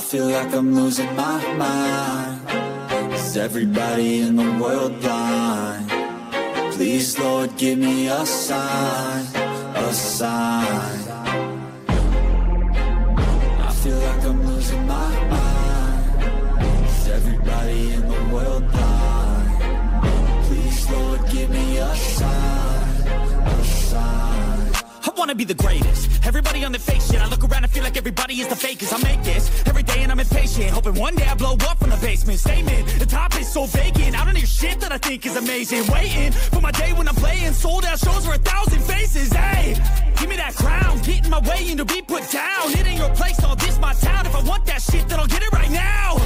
feel like I'm losing my mind. Is everybody in the world blind? Please, Lord, give me a sign, a sign. I feel like I'm losing my mind. Is everybody in the world blind? Please, Lord, give me a sign, a sign. I wanna be the greatest. Everybody on the fake shit. I look around and feel like everybody is the fakest. I make this every day and I'm impatient, hoping one day I blow up from the basement. Statement, the top is so vacant. I don't hear shit that I think is amazing. Waiting for my day when I'm playing sold out shows for 1,000 faces. Hey, give me that crown, get in my way and to be put down. It ain't your place, all this my town. If I want that shit, then I'll get it right now.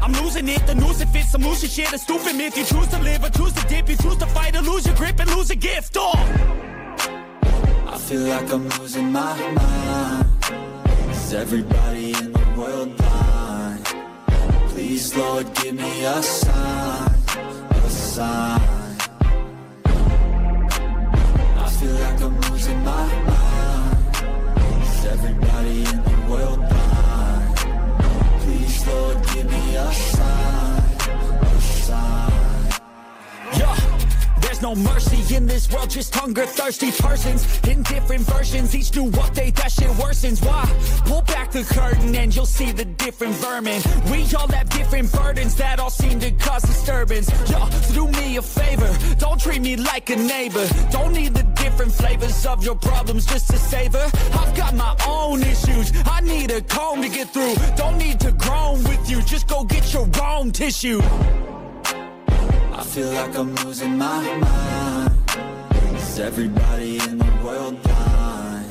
I'm losing it, the noose it fits, I'm losing shit. A stupid myth, you choose to live or choose to dip. You choose to fight or lose your grip and lose a gift. I feel like I'm losing my mind. Is everybody in the world blind? Please, Lord, give me a sign, a sign. I feel like I'm losing my mind. Is everybody in the world blind? Please, Lord, give me a sign, a sign. Yeah. There's no mercy in this world, just hunger-thirsty persons in different versions, each new update, that shit worsens. Why? Pull back the curtain and you'll see the different vermin. We all have different burdens that all seem to cause disturbance. Yo, so do me a favor, don't treat me like a neighbor. Don't need the different flavors of your problems just to savor. I've got my own issues, I need a comb to get through. Don't need to groan with you, just go get your own tissue. I feel like I'm losing my mind. Is everybody in the world blind?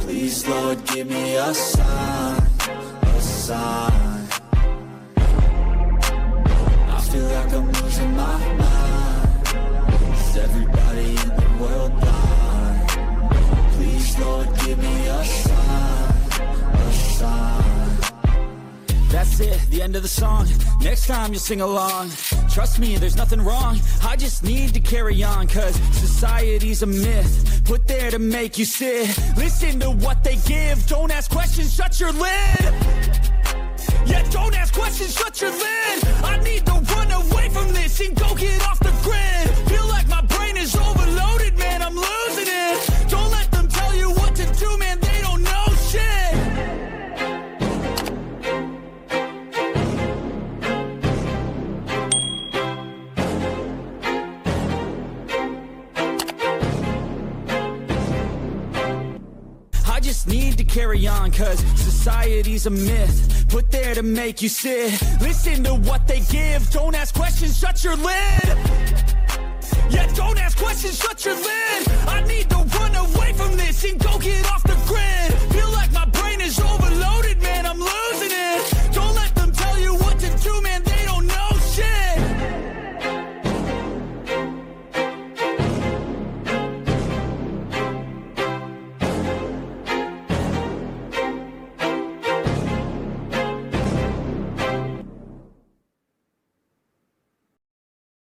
Please, Lord, give me a sign, a sign. I feel like I'm losing my mind. Is everybody in the world blind? Please, Lord, give me a sign, a sign. That's it, the end of the song. Next time you'll sing along. Trust me, there's nothing wrong. I just need to carry on, cause society's a myth put there to make you sit. Listen to what they give. Don't ask questions, shut your lid. Yeah, don't ask questions, shut your lid. I need to run away from this and go get off the grid. Feel like my brain is overloaded, man, I'm losing it. Don't let them tell you what to do, man, they don't know shit. Need to carry on, cause society's a myth put there to make you sit. Listen to what they give. Don't ask questions, shut your lid. Yeah, don't ask questions, shut your lid. I need to run away from this and go get off